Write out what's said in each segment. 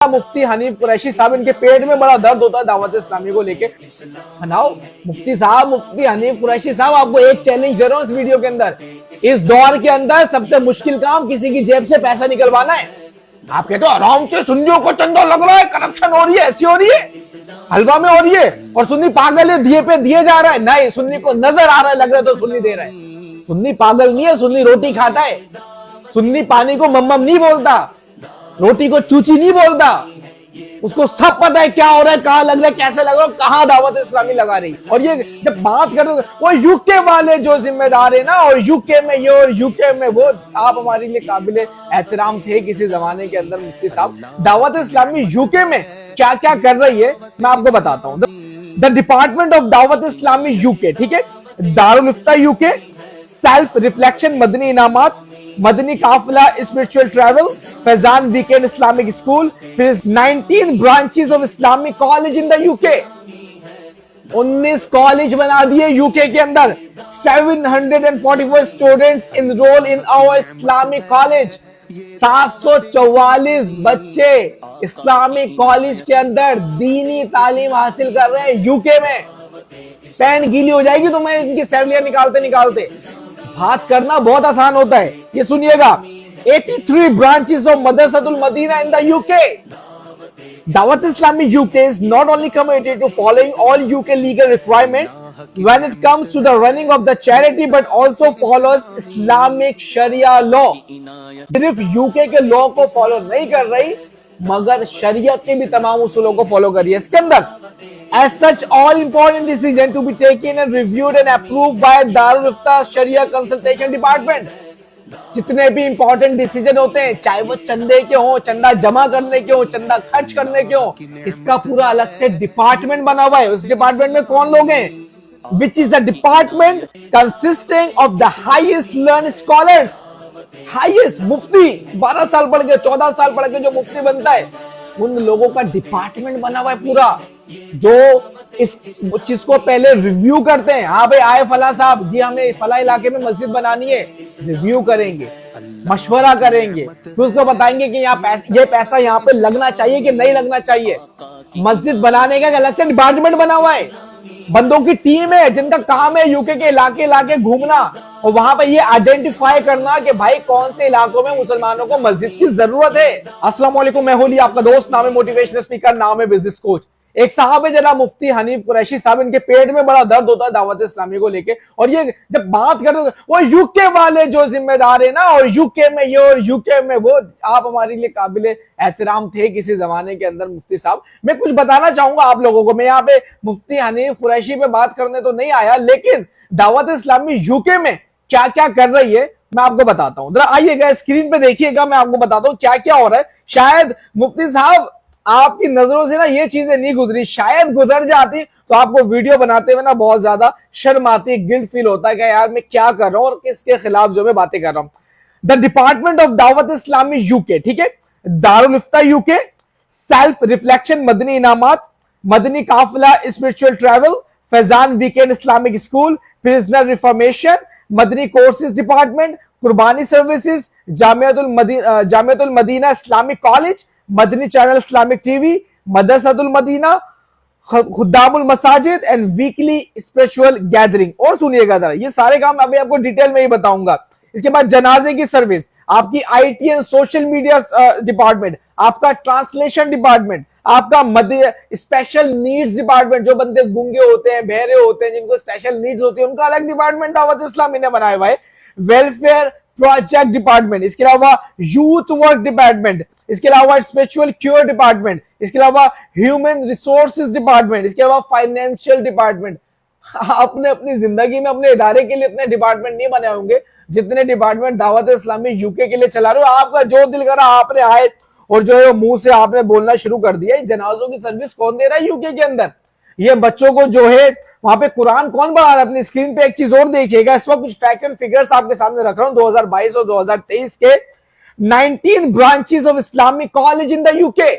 मुफ्ती हनीफ कुरैशी साहब, इनके पेट में बड़ा दर्द होता है दावत इस्लामी को लेके। नाउ मुफ्ती साहब, मुफ्ती हनीफ कुरैशी साहब, आपको एक चैलेंज दे रहा हूं इस वीडियो के अंदर। इस दौर के अंदर सबसे मुश्किल काम किसी की जेब से पैसा निकलवाना है। आप कहते हो आराम से सुन्नियों को चंदा लग रहा है, करप्शन हो रही है, ऐसी हो रही है, हलवा में हो रही है, और सुन्नी पागल है, दिए पे दिए जा रहा है। नहीं, सुन्नी को नजर आ रहा है, लग रहा है तो सुन्नी दे रहा है। सुन्नी पागल नहीं है, सुन्नी रोटी खाता है। सुन्नी पानी को मम्मम नहीं बोलता, रोटी को चूची नहीं बोलता। उसको सब पता है क्या हो रहा है, कहां लग रहा है, कैसे लग रहा है, कहां दावत इस्लामी लगा रही। और ये जब बात करो वो यूके वाले जो जिम्मेदार है ना, और यूके में ये और यूके में वो, आप हमारे लिए काबिल एहतराम थे किसी जमाने के अंदर मुफ्ती साहब। दावत इस्लामी यूके में क्या क्या कर रही है मैं आपको बताता हूं। द डिपार्टमेंट ऑफ दावत इस्लामी यूके, ठीक है, Darul Ifta UK, self reflection Madani Inamaat, Madani Qafila spiritual travel, Faizan weekend Islamic school, फिर 19 branches of Islamic college in the UK. 19 college बना दिए यूके के अंदर। 744 students enrol in our Islamic college. 744 बच्चे इस्लामिक कॉलेज के अंदर दीनी तालीम हासिल कर रहे हैं यूके में। पैन गीली हो जाएगी तो मैं इनकी सैलरियां निकालते निकालते। बात करना बहुत आसान होता है, ये सुनिएगा। 83 branches of Madrasatul Madina in the UK. Dawat Islami UK is not only committed to following all UK legal requirements when it comes to the running of the charity, but also follows Islamic Sharia law. सिर्फ UK के law को follow नहीं कर रही, मगर शरीयत के भी तमाम उसूलों को फॉलो कर रही है इसके अंदर। As such, all important decisions to be taken and reviewed and approved by Darul Ifta Sharia Consultation Department. जितने भी इंपॉर्टेंट डिसीजन होते हैं, चाहे वो चंदे के हो, चंदा जमा करने के हो, चंदा खर्च करने के हो, इसका पूरा अलग से डिपार्टमेंट बना हुआ है। उस डिपार्टमेंट में कौन लोग हैं? Which is a department consisting of the highest learned scholars. Highest मुफ्ती 12 साल पढ़ के 14 साल पढ़ के जो मुफ्ती बनता है, उन लोगों का डिपार्टमेंट बना हुआ है पूरा, जो इस चीज को पहले रिव्यू करते हैं। हाँ भाई, आए फला साहब जी, हमें फला इलाके में मस्जिद बनानी है, रिव्यू करेंगे, मशवरा करेंगे, फिर उसको बताएंगे कि ये पैसा यहाँ पे लगना चाहिए कि नहीं लगना चाहिए। मस्जिद बनाने का अलग से डिपार्टमेंट बना हुआ है, बंदों की टीम है जिनका काम है यूके के इलाके इलाके घूमना और वहां पे ये आइडेंटिफाई करना कि भाई कौन से इलाकों में मुसलमानों को मस्जिद की जरूरत है। अस्सलाम वालेकुम, मैं होली आपका दोस्त, नाम है मोटिवेशनल स्पीकर, नाम है बिजनेस कोच। एक साहब है जनाब मुफ्ती हनीफ कुरैशी साहब, इनके पेट में बड़ा दर्द होता है दावत इस्लामी को लेके। और ये जब बात करो वो यूके वाले जो जिम्मेदार है ना, और यूके में ये और यूके में वो, आप हमारे लिए काबिल एहतराम थे किसी जमाने के अंदर मुफ्ती साहब। मैं कुछ बताना चाहूंगा आप लोगों को। मैं यहाँ पे मुफ्ती हनीफ कुरैशी पे बात करने तो नहीं आया, लेकिन दावत इस्लामी यूके में क्या क्या कर रही है मैं आपको बताता हूं। जरा आइएगा, स्क्रीन पे देखिएगा, मैं आपको बताता हूं क्या क्या हो रहा है। शायद मुफ्ती साहब आपकी नजरों से ना ये चीजें नहीं गुजरी, शायद गुजर जाती तो आपको वीडियो बनाते हुए ना बहुत ज्यादा शर्म आती, गिल्ट फील होता है कि यार मैं क्या कर रहा हूं और किसके खिलाफ जो मैं बातें कर रहा हूं। द डिपार्टमेंट ऑफ दावत इस्लामी यूके, ठीक है, Darul Ifta UK, self reflection Madani Inamaat, Madani Qafila spiritual travel, Faizan weekend Islamic school, prisoner reformation, Madani courses department, Qurbani services, Jamiatul Madina Islamic college, Madani channel Islamic TV, Madrasatul Madina, Khuddamul Masajid and weekly spiritual gathering. और सुनिएगा जरा, ये सारे काम अभी आपको डिटेल में ही बताऊंगा। इसके बाद जनाजे की सर्विस, आपकी IT and social media department, आपका ट्रांसलेशन डिपार्टमेंट, आपका स्पेशल नीड्स डिपार्टमेंट, जो बंदे गूंगे होते हैं, बहरे होते हैं, जिनको स्पेशल नीड्स होती है, उनका अलग डिपार्टमेंट दावत इस्लामी ने बनाया हुआ है। वेलफेयर प्रोजेक्ट डिपार्टमेंट, इसके अलावा यूथ वर्क डिपार्टमेंट, इसके अलावा स्पिरिचुअल क्योर डिपार्टमेंट, इसके अलावा ह्यूमन रिसोर्सेज डिपार्टमेंट, इसके अलावा फाइनेंशियल डिपार्टमेंट। आपने अपनी जिंदगी में अपने इदारे के लिए इतने डिपार्टमेंट नहीं बनाए होंगे जितने डिपार्टमेंट दावत इस्लामी यूके के लिए चला रहे हो। आपका जो दिल करा आपने आए और जो है मुंह से आपने बोलना शुरू कर दिया। जनाजों की सर्विस कौन दे रहा है यूके के अंदर? ये बच्चों को जो है वहां पे कुरान कौन पढ़ा रहा है? अपनी स्क्रीन पे एक चीज और देखिएगा, इस वक्त कुछ फैक्ट एंड फिगर्स आपके सामने रख रहा हूं। 2022 और 2023 के 19 branches of Islamic college in the UK,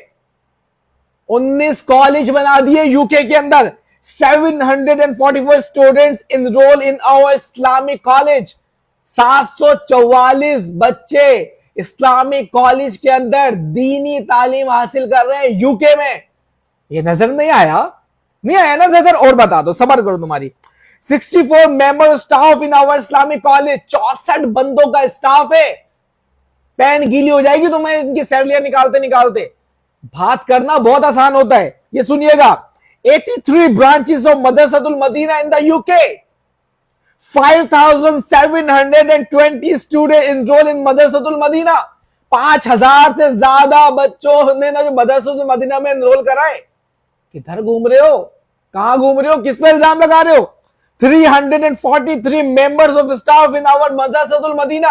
19 college बना दिए यूके के अंदर। 744 students enrol in our Islamic college. 744 बच्चे इस्लामिक कॉलेज के अंदर दीनी तालीम हासिल कर रहे हैं यूके में। ये नजर नहीं आया? नहीं आया ना नजर? और बता दो, सबर करो तुम्हारी। 64 member staff in our Islamic college, 64 बंदों का स्टाफ है। पैन गीली हो जाएगी तुम्हें इनकी सैलरियां निकालते निकालते। बात करना बहुत आसान होता है। ये सुनिएगा, 83 branches of Madrasatul Madina in the UK, 5,720 student enrol in Madrasatul Madina. 5,000 से ज्यादा बच्चों ने ना जो मदरसतुल मदीना में एनरोल कराए। किधर घूम रहे हो? कहां घूम रहे हो? किस पे इल्जाम लगा रहे हो? 343 members of staff in our Madrasatul Madina,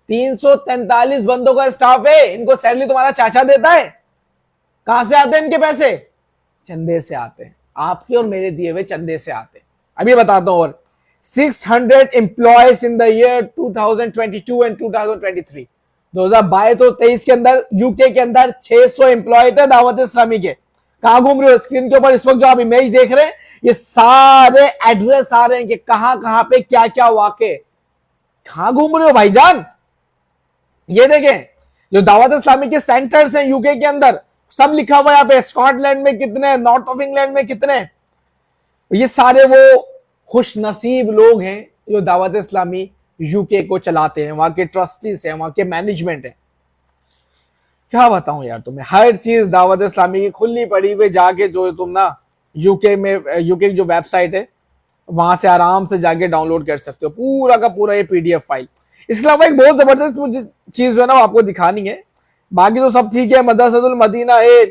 343 बंदों का स्टाफ है। इनको सैलरी तुम्हारा चाचा देता है? कहां से आते हैं इनके पैसे? चंदे से आते हैं, आपके और मेरे दिए हुए चंदे से आते हैं। अभी बताता हूं। और 600 employees in the year 2022 and 2023, 2022 और 23 के अंदर यूके के अंदर 600 एम्प्लॉय थे दावत इस्लामी के। कहां घूम रहे हो? स्क्रीन के ऊपर इस वक्त जो आप इमेज देख रहे हैं, ये सारे एड्रेस आ रहे हैं कि कहां कहां पे क्या क्या वाकई। कहां घूम रहे हो भाईजान? ये देखें, जो दावत इस्लामी के सेंटर्स हैं यूके के अंदर, सब लिखा हुआ है यहाँ पे। स्कॉटलैंड में कितने, नॉर्थ ऑफ इंग्लैंड में कितने। ये सारे वो खुश नसीब लोग हैं जो दावत इस्लामी यूके को चलाते हैं, वहां के ट्रस्टीज हैं, वहां के मैनेजमेंट है। क्या बताऊं यार तुम्हें, हर चीज दावत इस्लामी की खुली पड़ी हुई। जाके जो तुम ना यूके में, यूके की जो वेबसाइट है वहां से आराम से जाके डाउनलोड कर सकते हो पूरा का पूरा ये पीडीएफ फाइल। इसके अलावा एक बहुत जबरदस्त चीज जो है ना वो आपको दिखानी है। बाकी तो सब ठीक है, मदरसतुल मदीना है,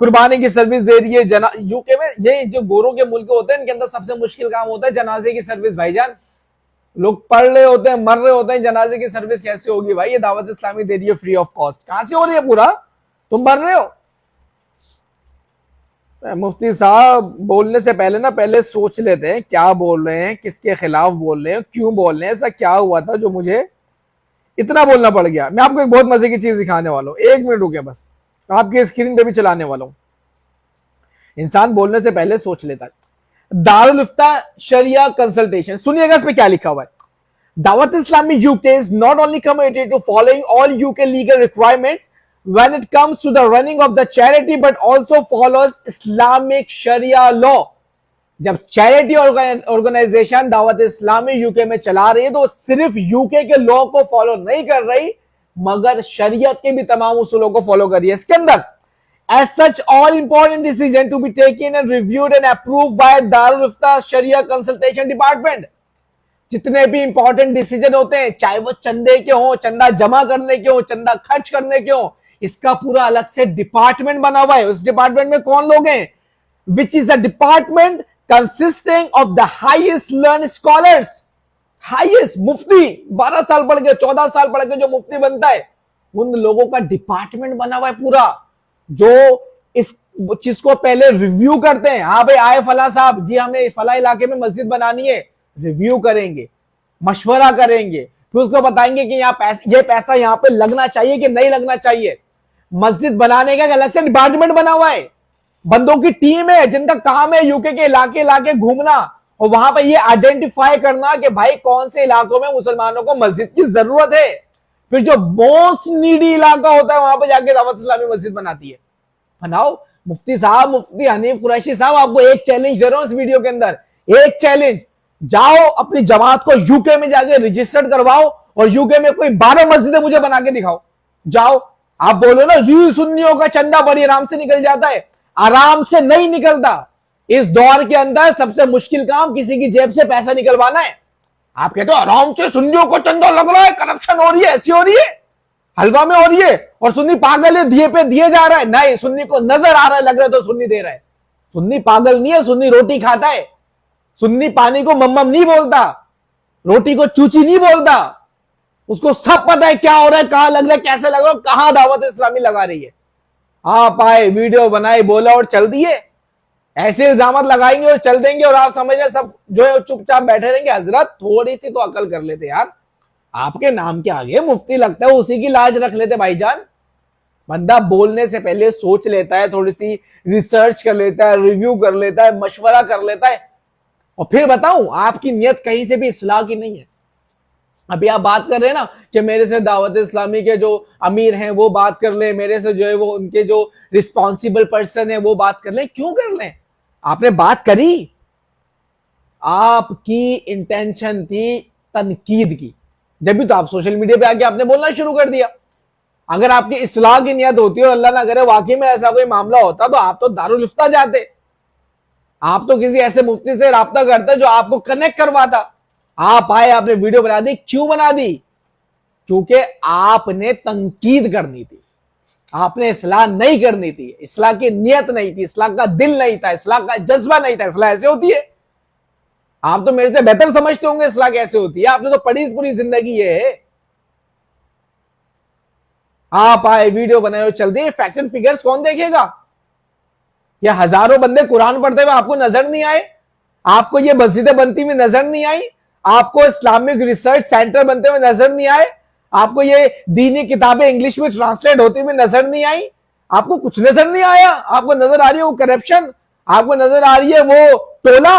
कुर्बानी की सर्विस दे रही है। यूके में ये जो गोरों के मुल्क होते हैं, इनके अंदर सबसे मुश्किल काम होता है जनाजे की सर्विस भाईजान। लोग पढ़ रहे होते हैं, मर रहे होते हैं, जनाजे की सर्विस कैसे होगी भाई? ये दावत इस्लामी दे रही है फ्री ऑफ कॉस्ट। कहां से हो रही है? पूरा तुम मर रहे हो। मुफ्ती साहब बोलने से पहले ना पहले सोच लेते हैं क्या बोल रहे हैं, किसके खिलाफ बोल रहे हैं, क्यों बोल रहे हैं, ऐसा क्या हुआ था जो मुझे इतना बोलना पड़ गया। मैं आपको एक बहुत मजे की चीज दिखाने वाला हूं, 1 मिनट रुके बस, आपकी स्क्रीन पे भी चलाने वाला हूं। इंसान बोलने से पहले सोच लेता है। दारुल इफ्ता शरिया कंसल्टेशन, सुनिएगा इस पे क्या लिखा हुआ है। Dawat Islami UK is not only committed to following all UK legal requirements when it comes to the running of the charity, but also follows Islamic Sharia law। जब चैरिटी ऑर्गेनाइजेशन दावत इस्लामी यूके में चला रही है तो सिर्फ यूके के लॉ को फॉलो नहीं कर रही, मगर शरीयत के भी तमाम उसूलों को फॉलो कर रही है इसके अंदर। As such all important decision to be taken and reviewed and approved by Darul Ifta Sharia consultation department. जितने भी इंपॉर्टेंट डिसीजन होते हैं, चाहे वो चंदे के हो, चंदा जमा करने के हो, चंदा खर्च करने के हो, इसका पूरा अलग से डिपार्टमेंट बना हुआ है। उस डिपार्टमेंट में कौन लोग हैं? Which is a department consisting of the highest learn scholars. Highest मुफ्ती, 12 साल पढ़ के 14 साल पढ़ के जो मुफ्ती बनता है, उन लोगों का डिपार्टमेंट बना हुआ है पूरा, जो इस चीज को पहले रिव्यू करते हैं। हाँ भाई आए फला साहब जी, हमें फला इलाके में मस्जिद बनानी है, रिव्यू करेंगे, मशवरा करेंगे, फिर उसको बताएंगे कि ये पैसा यहाँ पे लगना चाहिए कि नहीं लगना चाहिए। मस्जिद बनाने का अलग से डिपार्टमेंट बना हुआ है, बंदों की टीम है जिनका काम है यूके के इलाके इलाके घूमना और वहां पर ये आइडेंटिफाई करना कि भाई कौन से इलाकों में मुसलमानों को मस्जिद की जरूरत है। फिर जो मोस्ट नीडी इलाका होता है वहां पर जाके दावत इस्लामी मस्जिद बनाती है। बनाओ मुफ्ती साहब, मुफ्ती हनीफ कुरैशी साहब, आपको एक चैलेंज दे रहा हूं इस वीडियो के अंदर, एक चैलेंज, जाओ अपनी जमात को यूके में जाके रजिस्टर्ड करवाओ और यूके में कोई 12 मस्जिदें मुझे बना के दिखाओ। जाओ, आप बोलो ना जी सुन्नियों का चंदा बड़ी आराम से निकल जाता है, आराम से नहीं निकलता। इस दौर के अंदर सबसे मुश्किल काम किसी की जेब से पैसा निकलवाना है। आप कहते हो आराम से सुन्नियों को चंदा लग रहा है, करप्शन हो रही है, ऐसी हो रही है, हलवा में हो रही है, और सुन्नी पागल है, दिए पे दिए जा रहा है। नहीं, सुन्नी को नजर आ रहा है, लग रहा है तो सुन्नी दे रहा है। सुन्नी पागल नहीं है, सुन्नी रोटी खाता है। सुन्नी पानी को मम्मम नहीं बोलता, रोटी को चूची नहीं बोलता, उसको सब पता है क्या हो रहा है, कहां लग रहा है, कैसे लग रहा है, कहां दावत इस्लामी लगा रही है। आप आए, वीडियो बनाए, बोला और चल दिए, ऐसे इल्जामत लगाएंगे और चल देंगे और आप समझ सब जो है चुपचाप बैठे रहेंगे। हजरत थोड़ी सी तो अकल कर लेते यार, आपके नाम के आगे मुफ्ती लगता है, उसी की लाज रख लेते भाईजान। बंदा बोलने से पहले सोच लेता है, थोड़ी सी रिसर्च कर लेता है, रिव्यू कर लेता है, मशवरा कर लेता है, और फिर बताऊं आपकी नियत कहीं से भी इस्लाह की नहीं है। अभी आप बात कर रहे हैं ना कि मेरे से दावत इस्लामी के जो अमीर हैं वो बात कर ले, मेरे से जो है वो उनके जो रिस्पॉन्सिबल पर्सन है वो बात कर ले। क्यों कर ले? आपने बात करी, आपकी इंटेंशन थी तनकीद की, जब भी तो आप सोशल मीडिया पे आके आपने बोलना शुरू कर दिया। अगर आपकी इस्लाह की नियत होती और अल्लाह ना करे वाकई में ऐसा कोई मामला होता तो आप तो दारुल इफ्ता जाते, आप तो किसी ऐसे मुफ्ती से राब्ता करते जो आपको कनेक्ट करवाता। आप आए, आपने वीडियो बना दी। क्यों बना दी? क्योंकि आपने तनकीद करनी थी, आपने इस्लाह नहीं करनी थी, इस्लाह की नियत नहीं थी, इस्लाह का दिल नहीं था, इस्लाह का जज्बा नहीं था। इस्लाह ऐसे होती है? आप तो मेरे से बेहतर समझते होंगे इस्लाह कैसे होती है, आपने तो पढ़ी पूरी जिंदगी ये है। आप आए, वीडियो बनाए, चल दिए। फैक्ट एंड फिगर्स कौन देखेगा? या हजारों बंदे कुरान पढ़ते हुए आपको नजर नहीं आए? आपको ये मस्जिदें बनती हुई नजर नहीं आई? आपको इस्लामिक रिसर्च सेंटर बनते हुए नजर नहीं आए? आपको ये दीनी किताबें इंग्लिश में ट्रांसलेट होती हुई नजर नहीं आई? आपको कुछ नजर नहीं आया? आपको नजर आ रही है वो करप्शन, आपको नजर आ रही है वो टोला।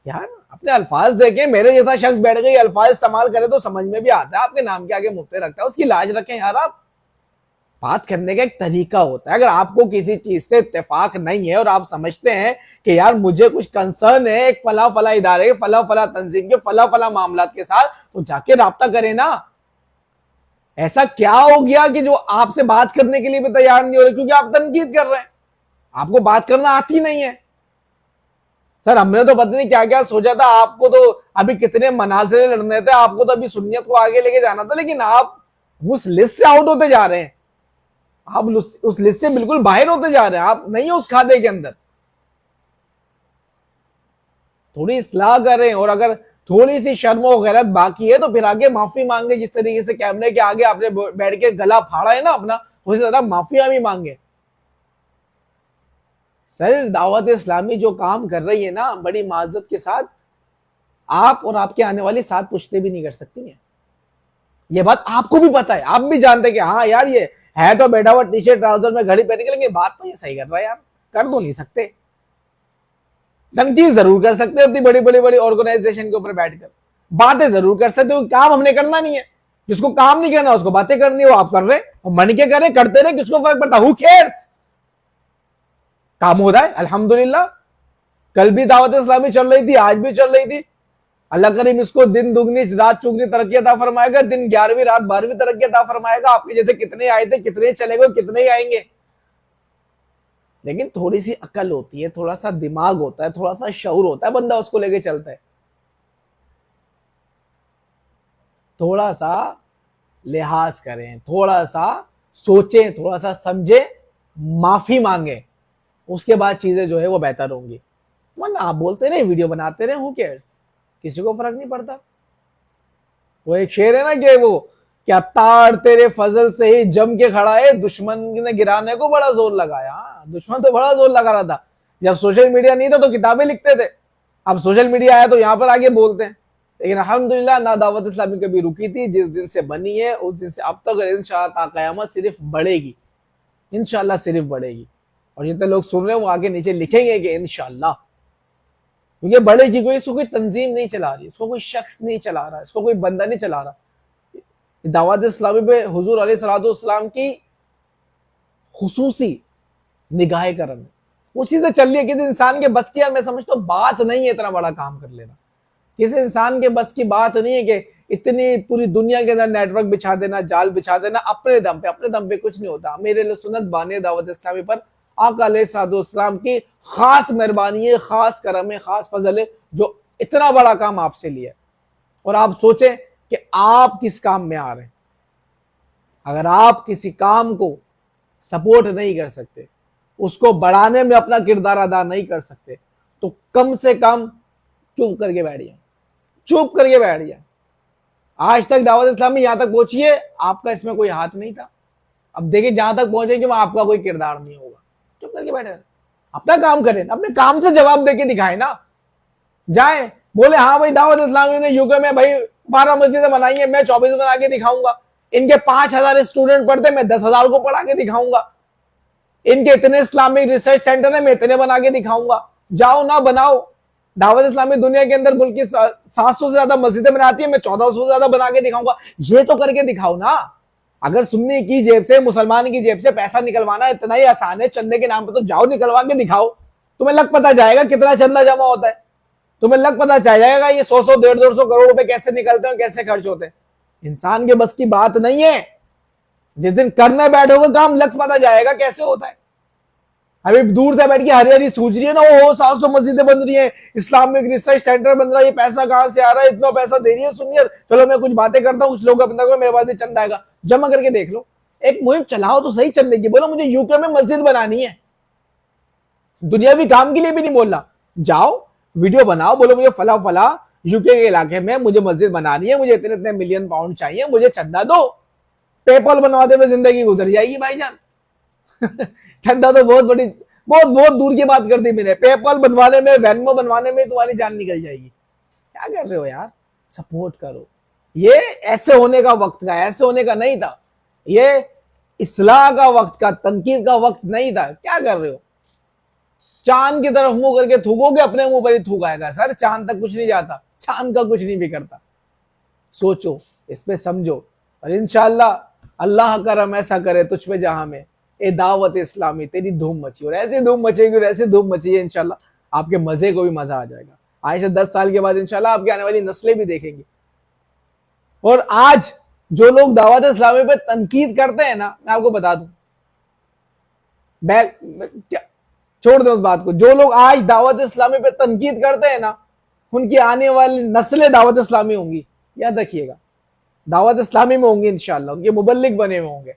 यार अपने अल्फाज देखें, मेरे जैसा शख्स बैठ गए अल्फाज इस्तेमाल करे तो समझ में भी आता है। आपके नाम के आगे मुफ्ते रखता है, उसकी लाज रखें यार। आप बात करने का एक तरीका होता है। अगर आपको किसी चीज से इत्तेफाक नहीं है और आप समझते हैं कि यार मुझे कुछ कंसर्न है एक फला फला इदारे, फला फला तंजीम के फला फला मामलात के साथ, तो जाके राब्ता करें ना। ऐसा क्या हो गया कि जो आपसे बात करने के लिए भी तैयार नहीं हो रहे? क्योंकि आप तनकीद कर रहे हैं, आपको बात करना आती नहीं है। सर हमने तो पता नहीं क्या क्या सोचा था, आपको तो अभी कितने मनाज़िर लड़ने थे, आपको तो अभी सुन्नियत को आगे लेके जाना था, लेकिन आप उस लिस्ट से आउट होते जा रहे हैं। आप उस लिस्ट से बिल्कुल बाहर होते जा रहे हैं, आप नहीं हो उस खाते के अंदर। थोड़ी इस्लाह करें, और अगर थोड़ी सी शर्म और गैरत बाकी है तो फिर आगे माफी मांगे। जिस तरीके से कैमरे के आगे आपने बैठ के गला फाड़ा है ना अपना, उसी तरह माफिया भी मांगे। सर दावत इस्लामी जो काम कर रही है ना, बड़ी माजरत के साथ, आप और आपके आने वाली 7 पुश्ते भी नहीं कर सकती है। ये बात आपको भी पता है, आप भी जानते हैं कि हाँ यार ये है तो बैठा हुआ टी शर्ट ट्राउजर में घड़ी पहन के, लेकिन बात तो ये सही कर रहा है यार, कर तो नहीं सकते। तनकीद जरूर कर सकते हैं अपनी बड़ी बड़ी बड़ी ऑर्गेनाइजेशन के ऊपर बैठकर, बातें जरूर कर सकते हो। काम हमने करना नहीं है, जिसको काम नहीं करना उसको बातें करनी है, वो आप कर रहे हैं, मन के करें, करते रहे, किसको फर्क पड़ता? Who cares? काम हो रहा है अल्हम्दुलिल्लाह। कल भी दावत इस्लामी चल रही थी, आज भी चल रही थी। अल्लाह करीम इसको दिन दुगनी रात चुगनी तरक्की अता फरमाएगा, दिन 11वीं रात 12वीं तरक्की अता फरमाएगा। आपके जैसे कितने आए थे, कितने चले गए, कितने ही आएंगे। लेकिन थोड़ी सी अकल होती है, थोड़ा सा दिमाग होता है, थोड़ा सा शऊर होता है, बंदा उसको लेके चलता है। थोड़ा सा लिहाज करें, थोड़ा सा सोचें, थोड़ा सा समझें, माफी मांगे, उसके बाद चीजें जो है वो बेहतर होंगी। वरना आप बोलते रहे, वीडियो बनाते रहे, हु केयर्स? किसी को फर्क नहीं पड़ता। वो एक शेर है ना कि वो क्या, तार तेरे फजल से ही जम के खड़ा है, दुश्मन ने गिराने को बड़ा जोर लगाया। दुश्मन तो बड़ा जोर लगा रहा था, जब सोशल मीडिया नहीं था तो किताबें लिखते थे, अब सोशल मीडिया आया तो यहां पर आगे बोलते हैं। लेकिन अल्हम्दुलिल्लाह ना दावत इस्लामी कभी रुकी थी, जिस दिन से बनी है उस दिन से अब तक इंशाअल्लाह क़यामत सिर्फ बढ़ेगी, इंशाअल्लाह सिर्फ बढ़ेगी। और जितने लोग सुन रहे हैं वो आगे नीचे लिखेंगे कि इंशाअल्लाह, क्योंकि बढ़ेगी। कोई इसको कोई तंजीम नहीं चला रही, इसको कोई शख्स नहीं चला रहा, इसको कोई बंदा नहीं चला रहा। दावत इस्लामी पे हुजूर अलैहिस्सलाम की खुसूसी निगाह करम उसी से चल रही है। किसी इंसान के बस की, यार मैं समझता हूँ बात नहीं है इतना बड़ा काम कर लेना, किसी इंसान के बस की बात नहीं है कि इतनी पूरी दुनिया के अंदर नेटवर्क बिछा देना, जाल बिछा देना अपने दम पे कुछ नहीं होता। मेरे लिए सुन्नत बानी दावत इस्लामी पर आका अलैहिस्सलाम की खास मेहरबानी है, खास करम है, खास फजल है जो इतना बड़ा काम आपसे लिया। और आप सोचें कि आप किस काम में आ रहे हैं। अगर आप किसी काम को सपोर्ट नहीं कर सकते, उसको बढ़ाने में अपना किरदार अदा नहीं कर सकते, तो कम से कम चुप करके बैठ जाए, चुप करके बैठ जाए। आज तक दावत इस्लामी यहां तक पहुंची है, आपका इसमें कोई हाथ नहीं था। अब देखिए जहां तक पहुंचेंगे वहां आपका कोई किरदार नहीं होगा। चुप करके बैठे, अपना काम करें, अपने काम से जवाब देके दिखाएं ना। जाए बोले हाँ भाई दावत इस्लामी ने यूके में भाई 12 मस्जिदें बनाई है, मैं 24 बना के दिखाऊंगा। इनके 5000 स्टूडेंट पढ़ते, मैं 10,000 को पढ़ा के दिखाऊंगा। इनके इतने इस्लामिक रिसर्च सेंटर है, मैं इतने बना के दिखाऊंगा। जाओ ना बनाओ, दावत इस्लामी दुनिया के अंदर मुल्क की 700 से ज्यादा मस्जिदें बनाती है, मैं 1400 से ज्यादा बना के दिखाऊंगा। ये तो करके दिखाओ ना। अगर सुन्नी की जेब से, मुसलमान की जेब से पैसा निकलवाना इतना ही आसान है चंदे के नाम पर, तो जाओ निकलवा के दिखाओ। तुम्हें लग पता जाएगा कितना चंदा जमा होता है, तुम्हें लग पता चल जाएगा ये 100 150 करोड़ रुपए कैसे निकलते हैं, कैसे खर्च होते हैं। इंसान के बस की बात नहीं है। जिस दिन करने बैठोगे काम, लग पता जाएगा कैसे होता है। अभी दूर से बैठ के हरी हरी सूझ रही है ना, वो 700 मस्जिदें बन रही है, इस्लामिक रिसर्च सेंटर बन रहा है, ये पैसा कहां से आ रहा है, इतना पैसा दे रही है सुन्नियत। चलो मैं कुछ बातें करता हूँ, कुछ लोग अपना को मेरे पास भी चंदा आएगा, जमा करके देख लो। एक मुहिम चलाओ तो सही चंदे की। बोलो मुझे यूके में मस्जिद बनानी है, दुनियावी काम के लिए भी नहीं बोल रहा। जाओ वीडियो बनाओ, बोलो मुझे फला फला यूके के इलाके में मुझे मस्जिद बनानी है, मुझे इतने इतने मिलियन पाउंड चाहिए, मुझे चंदा दो। पेपल बनवाते हुए जिंदगी गुजर जाएगी भाईजान। चंदा तो बहुत बड़ी, बहुत बहुत दूर की बात कर दी मैंने। पेपल बनवाने में, वेनमो बनवाने में तुम्हारी जान निकल जाएगी। क्या कर रहे हो यार, सपोर्ट करो। ये ऐसे होने का वक्त का, ऐसे होने का नहीं था। ये इस्लाह का वक्त का, तनकीद का वक्त नहीं था। क्या कर रहे हो, चांद की तरफ मुंह करके थूकोगे, अपने मुंह पर ही थूक आएगा। सर चांद तक कुछ नहीं जाता, चांद का कुछ नहीं बिगड़ता। सोचो, इस पे समझो, और इंशाअल्लाह अल्लाह करम ऐसा करे तुझ पे जहां में ए दावत इस्लामी तेरी धूम मची, और ऐसी धूम मचेगी और ऐसी धूम मची है इंशाल्लाह आपके मजे को भी मजा आ जाएगा। आज से 10 साल के बाद इंशाल्लाह आपकी आने वाली नस्लें भी देखेंगी। और आज जो लोग दावत इस्लामी पे तनकीद करते हैं ना, मैं आपको बता दूं, क्या छोड़ दो उस बात को। जो लोग आज दावत इस्लामी पे तनकीद करते हैं ना, उनकी आने वाली नस्लें दावत इस्लामी होंगी, याद रखिएगा। दावत इस्लामी में होंगे इंशाल्लाह, उनके मुबल्लिग बने हुए होंगे।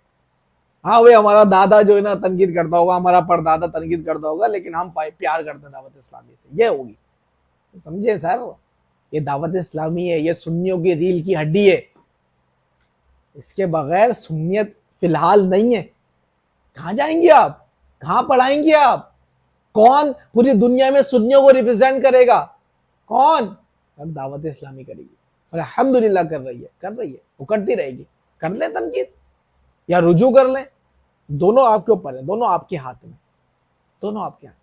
हाँ भाई, हमारा दादा जो है ना तनकीद करता होगा, हमारा परदादा तनकीद करता होगा, लेकिन हम प्यार करते हैं दावत इस्लामी से, ये होगी। तो समझे सर, ये दावत इस्लामी है, ये सुन्नियों की रील की हड्डी है। इसके बगैर सुन्नियत फिलहाल नहीं है। कहां जाएंगे आप, कहां पढ़ाएंगे आप, कौन पूरी दुनिया में सुन्नियों को रिप्रेजेंट करेगा, कौन? सब दावत इस्लामी करेगी, और अल्हम्दुलिल्लाह कर रही है, वो करती रहेगी। कर ले तनकीद या रुजू कर ले, दोनों आपके ऊपर है, दोनों आपके हाथ में, दोनों आपके हाथ।